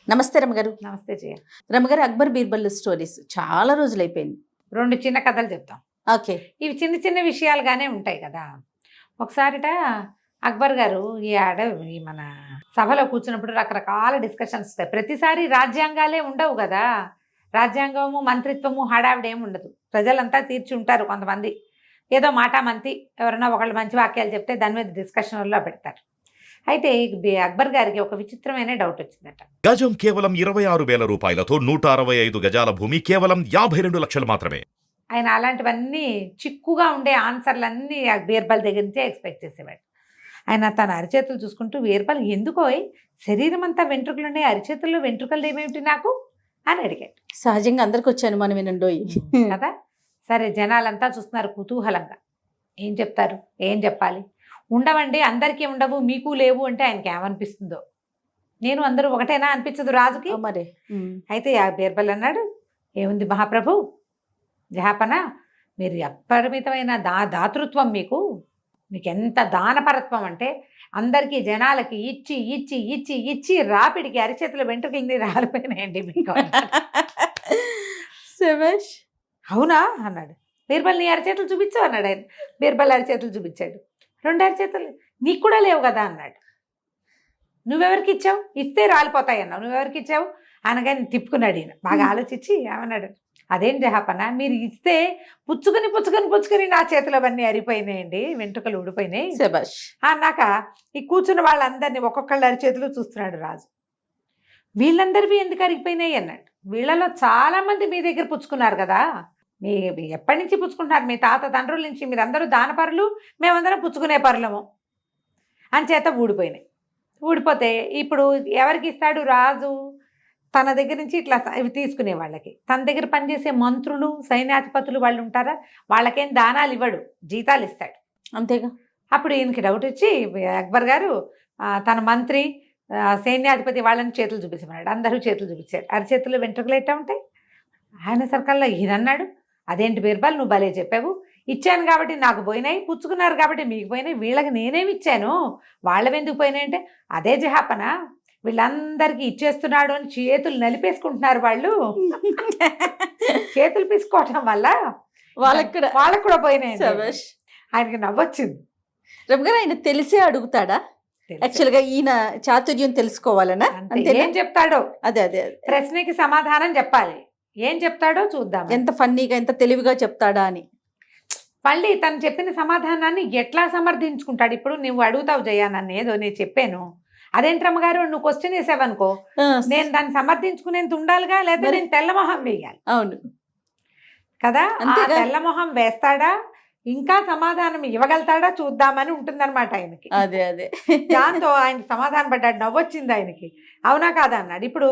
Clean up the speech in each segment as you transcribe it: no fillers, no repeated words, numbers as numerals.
నమస్తే రమగారు. నమస్తే జయ. రమగారు, అక్బర్ బీర్బల్ స్టోరీస్ చాలా రోజులైపోయింది. 2 చిన్న కథలు చెప్తాం. ఓకే. ఇవి చిన్న చిన్న విషయాలుగానే ఉంటాయి కదా. ఒకసారిట అక్బర్ గారు ఈ మన సభలో కూర్చున్నప్పుడు రకరకాల డిస్కషన్స్ వస్తాయి. ప్రతిసారి రాజ్యాంగాలే ఉండవు కదా. రాజ్యాంగము, మంత్రిత్వము, హడావిడి ఏమి ఉండదు. ప్రజలంతా తీర్చి ఉంటారు. కొంతమంది ఏదో మాటామంతి ఎవరైనా ఒకళ్ళు మంచి వాక్యాలు చెప్తే దాని మీద డిస్కషన్లో పెడతారు. అయితే అక్బర్ గారికి ఒక విచిత్రమైన డౌట్ వచ్చిందట. గజం కేవలం 26,000 రూపాయలతో 165 గజాల భూమి కేవలం 52 లక్షలు మాత్రమే. ఆయన అలాంటివన్నీ చిక్కుగా ఉండే ఆన్సర్లన్నీ బీర్బల్ దగ్గర నుంచే ఎక్స్పెక్ట్ చేసేవాడు. ఆయన తన అరిచేతులు చూసుకుంటూ, బీర్బల్ ఎందుకో శరీరం అంతా వెంట్రుకలు ఉన్నాయి, అరిచేతుల్లో వెంట్రుకలు ఏమేమిటి నాకు అని అడిగాడు. సహజంగా అందరికి వచ్చాను మనం వినండోయి కదా. సరే, జనాలంతా చూస్తున్నారు కుతూహలంగా. ఏం చెప్తారు, ఏం చెప్పాలి. ఉండవండి, అందరికీ ఉండవు, మీకు లేవు అంటే ఆయనకి ఏమనిపిస్తుందో. నేను అందరూ ఒకటేనా అనిపించదు రాజుకి. మరి అయితే ఆ బీర్బల్ అన్నాడు, ఏముంది మహాప్రభు, జహాపన, మీరు అపరిమితమైన దాతృత్వం, మీకు ఎంత దానపరత్వం అంటే అందరికీ జనాలకి ఇచ్చి ఇచ్చి ఇచ్చి ఇచ్చి రాపిడికి అరిచేతుల వెంట్రుకలని రాలిపోయినాయండి మీకు. అవునా అన్నాడు. బీర్బల్ నీ అరిచేతులు చూపించు అన్నాడు ఆయన. బీర్బల్ అరిచేతులు చూపించాడు. 2 అరిచేతులు నీకు కూడా లేవు కదా అన్నాడు. నువ్వెవరికి ఇచ్చావు, ఇస్తే రాలిపోతాయి అన్నావు, నువ్వెవరికి ఇచ్చావు అనగానే తిప్పుకున్నాడు ఈయన. బాగా ఆలోచించి ఏమన్నాడు, అదేం జహాపన, మీరు ఇస్తే పుచ్చుకుని పుచ్చుకుని పుచ్చుకుని నా చేతిలో అవన్నీ అరిపోయినాయండి, వెంట్రుకలు ఊడిపోయినాయి అన్నాక ఈ కూర్చున్న వాళ్ళందరినీ ఒక్కొక్కళ్ళు అరిచేతులు చూస్తున్నాడు రాజు. వీళ్ళందరివి ఎందుకు అరిగిపోయినాయి అన్నాడు. వీళ్ళలో చాలా మంది మీ దగ్గర పుచ్చుకున్నారు కదా, మీ ఎప్పటి నుంచి పుచ్చుకుంటున్నారు, మీ తాత తండ్రుల నుంచి, మీరందరూ దానపరులు, మేమందరం పుచ్చుకునే పరులము అంచేత ఊడిపోయినాయి. ఊడిపోతే ఇప్పుడు ఎవరికి ఇస్తాడు రాజు? తన దగ్గర నుంచి ఇట్లా ఇవి తీసుకునే వాళ్ళకి, తన దగ్గర పనిచేసే మంత్రులు, సైన్యాధిపతులు వాళ్ళు ఉంటారా, వాళ్ళకేం దానాలు ఇవ్వడు, జీతాలు ఇస్తాడు అంతేగా. అప్పుడు ఈయనకి డౌట్ వచ్చి అక్బర్ గారు తన మంత్రి, సైన్యాధిపతి వాళ్ళని చేతులు చూపించమన్నాడు. అందరూ చేతులు చూపించారు. అరిచేతుల్లో వెంట్రుకలు ఎట్టా ఉంటాయి. ఆయన సర్కల్లో ఈయన అన్నాడు, అదేంటి బీర్బల్, నువ్వు భలే చెప్పావు, ఇచ్చాను కాబట్టి నాకు పోయినాయి, పుచ్చుకున్నారు కాబట్టి మీకు పోయినాయి, వీళ్ళకి నేనేమి ఇచ్చాను, వాళ్ళవి ఎందుకు పోయినాయి అంటే, అదే జహాపన, వీళ్ళందరికీ ఇచ్చేస్తున్నాడు అని చేతులు నలిపేసుకుంటున్నారు వాళ్ళు. చేతులు పీసుకోవటం వల్ల వాళ్ళకు కూడా పోయినాయి. ఆయనకి నవ్వొచ్చింది. రమగారు, ఆయన తెలిసే అడుగుతాడా? యాక్చువల్గా ఈయన చాతుర్యం తెలుసుకోవాలనా? ఏం చెప్తాడో అదే అదే ప్రశ్నకి సమాధానం చెప్పాలి. ఏం చెప్తాడో చూద్దాం. ఎంత ఫన్నీగా, ఎంత తెలివిగా చెప్తాడా అని. మళ్ళీ తను చెప్పిన సమాధానాన్ని ఎట్లా సమర్థించుకుంటాడు. ఇప్పుడు నువ్వు అడుగుతావు జయ, నన్ను ఏదో నేను చెప్పాను, అదేంటమ్మగారు నువ్వు క్వశ్చన్ వేసావనుకో, నేను దాన్ని సమర్థించుకునేంత ఉండాలిగా, లేదా నేను తెల్లమొహం వేయాలి. అవును కదా. తెల్లమొహం వేస్తాడా, ఇంకా సమాధానం ఇవ్వగలుగుతాడా చూద్దామని ఉంటుందన్నమాట ఆయనకి. అదే అదే దాంతో ఆయన సమాధానం పడ్డాడు. నవ్వొచ్చింది ఆయనకి. అవునా కాదా అన్నాడు. ఇప్పుడు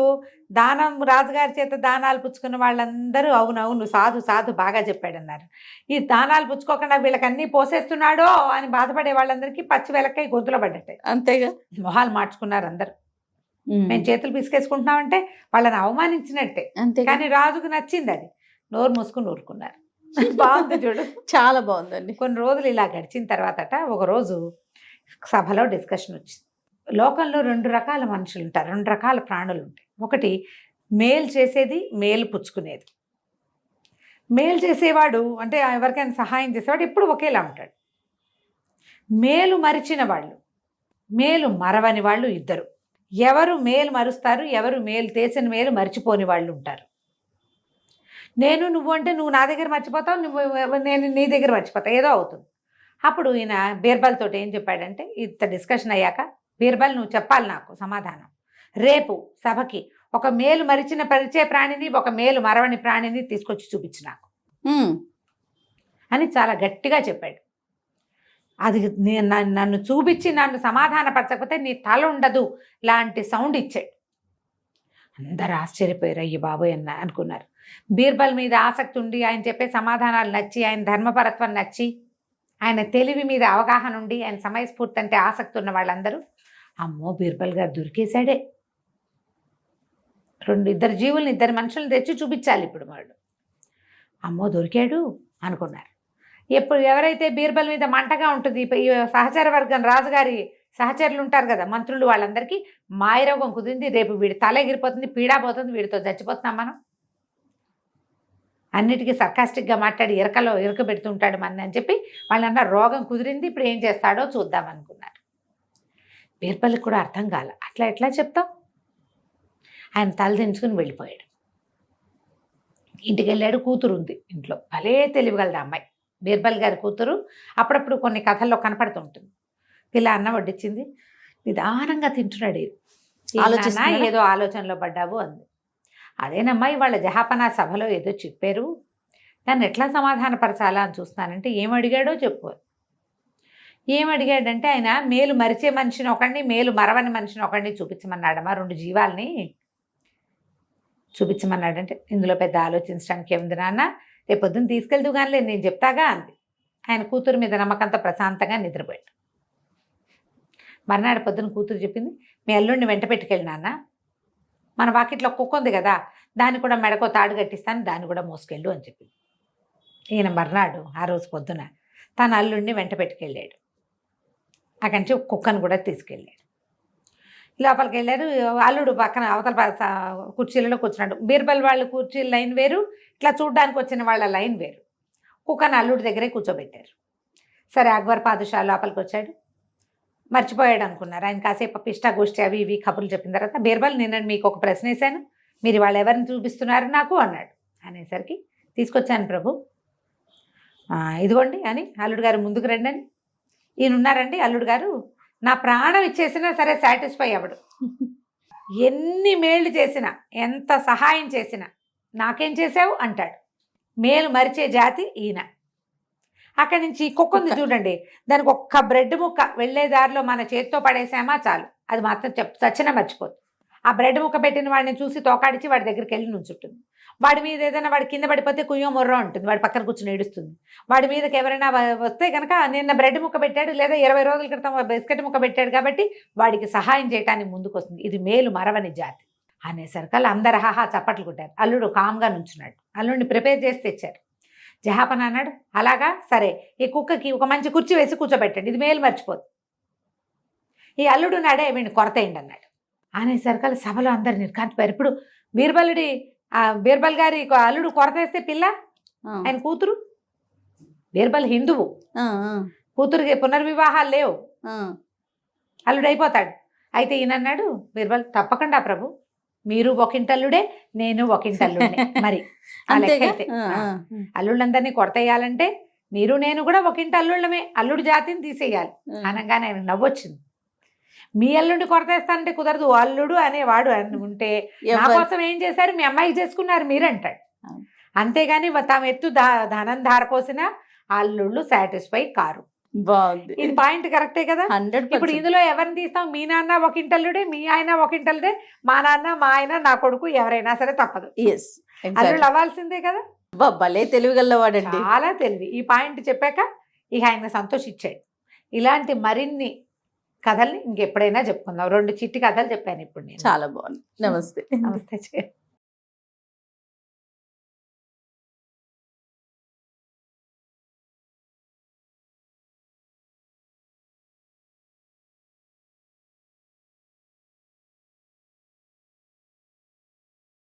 దానం, రాజుగారి చేత దానాలు పుచ్చుకున్న వాళ్ళందరూ అవునవును సాధు సాధు బాగా చెప్పాడు అన్నారు. ఈ దానాలు పుచ్చుకోకుండా వీళ్ళకి అన్నీ పోసేస్తున్నాడో అని బాధపడే వాళ్ళందరికీ పచ్చి వెలక్కై గొంతులో పడ్డట్టే. అంతేగా. మొహాలు మార్చుకున్నారు అందరు. మేము చేతులు పిసికేసుకుంటున్నామంటే వాళ్ళని అవమానించినట్టే. కానీ రాజుకు నచ్చింది అది. నోరు మూసుకుని ఊరుకున్నారు. బాగుంది చూడు, చాలా బాగుందండి. కొన్ని రోజులు ఇలా గడిచిన తర్వాతట ఒకరోజు సభలో డిస్కషన్ వచ్చింది. లోకంలో 2 రకాల మనుషులు ఉంటారు, 2 రకాల ప్రాణులు ఉంటాయి. ఒకటి మేలు చేసేది, మేలు పుచ్చుకునేది. మేలు చేసేవాడు అంటే ఎవరికైనా సహాయం చేసేవాడు ఎప్పుడు ఒకేలా ఉంటాడు. మేలు మరిచిన వాళ్ళు, మేలు మరవని వాళ్ళు ఇద్దరు. ఎవరు మేలు మరుస్తారు, ఎవరు మేలు చేసిన మేలు మర్చిపోని వాళ్ళు ఉంటారు. నేను నువ్వు అంటే నువ్వు నా దగ్గర మర్చిపోతావు, నేను నీ దగ్గర మర్చిపోతావు, ఏదో అవుతుంది. అప్పుడు ఈయన బీర్బల్ తోటి ఏం చెప్పాడంటే, ఇంత డిస్కషన్ అయ్యాక, బీర్బల్ నువ్వు చెప్పాలి నాకు సమాధానం. రేపు సభకి ఒక మేలు మరిచిన పరిచయ ప్రాణిని, ఒక మేలు మరవని ప్రాణిని తీసుకొచ్చి చూపించు నాకు అని చాలా గట్టిగా చెప్పాడు. అది నన్ను చూపించి నన్ను సమాధానపరచకపోతే నీ తల ఉండదు లాంటి సౌండ్ ఇచ్చాడు. అందరూ ఆశ్చర్యపోయారు. అయ్యి బాబోయ్ అనుకున్నారు. బీర్బల్ మీద ఆసక్తి ఉండి, ఆయన చెప్పే సమాధానాలు నచ్చి, ఆయన ధర్మపరత్వం నచ్చి, ఆయన తెలివి మీద అవగాహన ఉండి, ఆయన సమయస్ఫూర్తి అంటే ఆసక్తి ఉన్న వాళ్ళందరూ అమ్మో బీర్బల్ గారు దొరికేశాడే, 2 జీవుల్ని, 2 మనుషుల్ని తెచ్చి చూపించాలి ఇప్పుడు వాడు, అమ్మో దొరికాడు అనుకున్నారు. ఎవరైతే బీర్బల్ మీద మంటగా ఉంటుంది, ఈ సహచర వర్గం రాజుగారి సహచరులు ఉంటారు కదా మంత్రులు, వాళ్ళందరికీ మాయరోగం కుదిరింది, రేపు వీడి తల ఎగిరిపోతుంది, పీడా పోతుంది, వీడితో చచ్చిపోతున్నాం మనం. అన్నిటికీ సర్కాస్టిక్గా మాట్లాడి ఇరక పెడుతుంటాడు మన అని చెప్పి వాళ్ళన్న రోగం కుదిరింది, ఇప్పుడు ఏం చేస్తాడో చూద్దాం అనుకున్నారు. బీర్బల్కి కూడా అర్థం కాల, అట్లా ఎట్లా చెప్తాం. ఆయన తల దించుకుని వెళ్ళిపోయాడు. ఇంటికి వెళ్ళాడు. కూతురు ఉంది ఇంట్లో, భలే తెలివిగలదు అమ్మాయి, బీర్బల్ గారి కూతురు. అప్పుడప్పుడు కొన్ని కథల్లో కనపడుతుంటుంది. పిల్ల అన్నం వడ్డించింది, నిదానంగా తింటున్నాడు. ఏదో ఆలోచనలో పడ్డావు అంది. అదేనమ్మా ఇవాళ జహాపనా సభలో ఏదో చెప్పారు, దాన్ని ఎట్లా సమాధానపరచాలా అని చూస్తున్నానంటే ఏం అడిగాడో చెప్పు. ఏం అడిగాడంటే ఆయన మేలు మరిచే మనిషిని ఒకడిని, మేలు మరవని మనిషిని ఒకడిని చూపించమన్నాడమ్మా, 2 జీవాల్ని చూపించమన్నాడంటే ఇందులో పెద్ద ఆలోచించడానికి ఏముంది నాన్న, రేపు పొద్దున్న తీసుకెళ్తూ కానీ నేను చెప్తాగా అంది. ఆయన కూతురు మీద నమ్మకంతో ప్రశాంతంగా నిద్రపోయాడు. మర్నాడు పొద్దున కూతురు చెప్పింది, మీ అల్లుడిని వెంట పెట్టుకెళ్ళి నాన్న, మన వాకిట్లో కుక్క ఉంది కదా, దాన్ని కూడా మెడకో తాడు కట్టిస్తాను, దాన్ని కూడా మోసుకెళ్ళు అని చెప్పింది. ఈయన మర్నాడు ఆ రోజు పొద్దున తన అల్లుడిని వెంట పెట్టుకెళ్ళాడు. అక్కడి నుంచి కుక్కను కూడా తీసుకెళ్ళాడు. లోపలికి వెళ్ళారు. అల్లుడు పక్కన అవతల కుర్చీలలో కూర్చున్నాడు. బీర్బల్ వాళ్ళు కుర్చీ లైన్ వేరు, ఇట్లా చూడ్డానికి వచ్చిన వాళ్ళ లైన్ వేరు. కుక్కను అల్లుడి దగ్గరే కూర్చోబెట్టారు. సరే అక్బర్ పాదుషా లోపలికి వచ్చాడు. మర్చిపోయాడు అనుకున్నారు. ఆయన కాసేపు పిష్టా గోష్ఠి అవి ఇవి కబుర్లు చెప్పిన తర్వాత, బీర్బల్ నేను మీకు ఒక ప్రశ్న వేశాను, మీరు వాళ్ళు ఎవరిని చూపిస్తున్నారు నాకు అన్నాడు. అనేసరికి తీసుకొచ్చాను ప్రభు, ఇదిగోండి అని, అల్లుడు గారు ముందుకు రండి అని. ఈయన ఉన్నారండి అల్లుడు గారు, నా ప్రాణం ఇచ్చేసినా సరే సాటిస్ఫై అవ్వడు, ఎన్ని మేళ్ళు చేసినా ఎంత సహాయం చేసినా నాకేం చేసావు అంటాడు. మేలు మరిచే జాతి ఈయన. అక్కడి నుంచి కుక్క ఉంది చూడండి, దానికి ఒక్క బ్రెడ్ ముక్క వెళ్ళే దారిలో మన చేతితో పడేసామా చాలు, అది మాత్రం చచ్చినా మర్చిపోదు. ఆ బ్రెడ్ ముక్క పెట్టిన వాడిని చూసి తోకాడిచి వాడి దగ్గరికి వెళ్ళి నుంచుంటుంది. వాడి మీద ఏదైనా వాడి కింద పడిపోతే కుయ్యో మొర్రో ఉంటుంది, వాడి పక్కన కూర్చొని ఏడుస్తుంది. వాడి మీదకి ఎవరైనా వస్తే కనుక నిన్న బ్రెడ్ ముక్క పెట్టాడు లేదా 20 రోజుల క్రితం బిస్కెట్ ముక్క పెట్టాడు కాబట్టి వాడికి సహాయం చేయడానికి ముందుకు వస్తుంది. ఇది మేలు మరవని జాతి అనేసరికల్లా అందరు హాహా చప్పట్లు కొట్టారు. అల్లుడు కామ్గా నుంచున్నాడు. అల్లుడిని ప్రిపేర్ చేసి తెచ్చారు. జహాపన అన్నాడు, అలాగా సరే ఈ కుక్కకి ఒక మంచి కుర్చీ వేసి కూర్చోబెట్టండి, ఇది మేలు మర్చిపోదు. ఈ అల్లుడు నాడే వీడిని కొరతేయండి అన్నాడు. అనేసరికల్లా సభలో అందరు నిర్కాంతిపోయారు. ఇప్పుడు బీర్బల్ గారి అల్లుడు కొరతేస్తే పిల్ల ఆయన కూతురు, బీర్బల్ హిందువు, కూతురికి పునర్వివాహాలు లేవు, అల్లుడు అయిపోతాడు. అయితే ఈయన అన్నాడు బీర్బల్, తప్పకుండా ప్రభు, మీరు ఒకింటల్లుడే, నేను ఒకింటల్లుడే, మరి అయితే అల్లుళ్ళందరినీ కొరతేయాలంటే మీరు నేను కూడా ఒకింటి అల్లుళ్ళమే, అల్లుడు జాతిని తీసేయాలి అనగానే ఆయన నవ్వొచ్చింది. మీ అల్లుడిని కొరతేస్తానంటే కుదరదు, అల్లుడు అనేవాడు అని ఉంటే నా కోసం ఏం చేశారు, మీ అమ్మాయికి చేసుకున్నారు మీరంటాడు. అంతేగాని తాము ఎత్తు ధనం ధారపోసిన అల్లుళ్ళు సాటిస్ఫై కారు. బాగుంది, ఇది పాయింట్ కరెక్టే కదా. 100%. ఇప్పుడు ఇందులో ఎవరిని తీస్తాం, మీ నాన్న ఒకింటల్లుడే, మీ ఆయన ఒకింటల్లుడే, మా నాన్న మా ఆయన నా కొడుకు ఎవరైనా సరే తప్పదు, అల్లుళ్ళు అవ్వాల్సిందే కదా. భలే తెలివిగలవాడండి, చాలా తెలివి. ఈ పాయింట్ చెప్పాక ఇక ఆయన సంతోషించాడు. ఇలాంటి మరిన్ని కథల్ని ఇంకెప్పుడైనా చెప్పుకుందాం. 2 చిట్టి కథలు చెప్పాను ఇప్పుడు నేను. చాలా బాగుంది. నమస్తే. నమస్తే.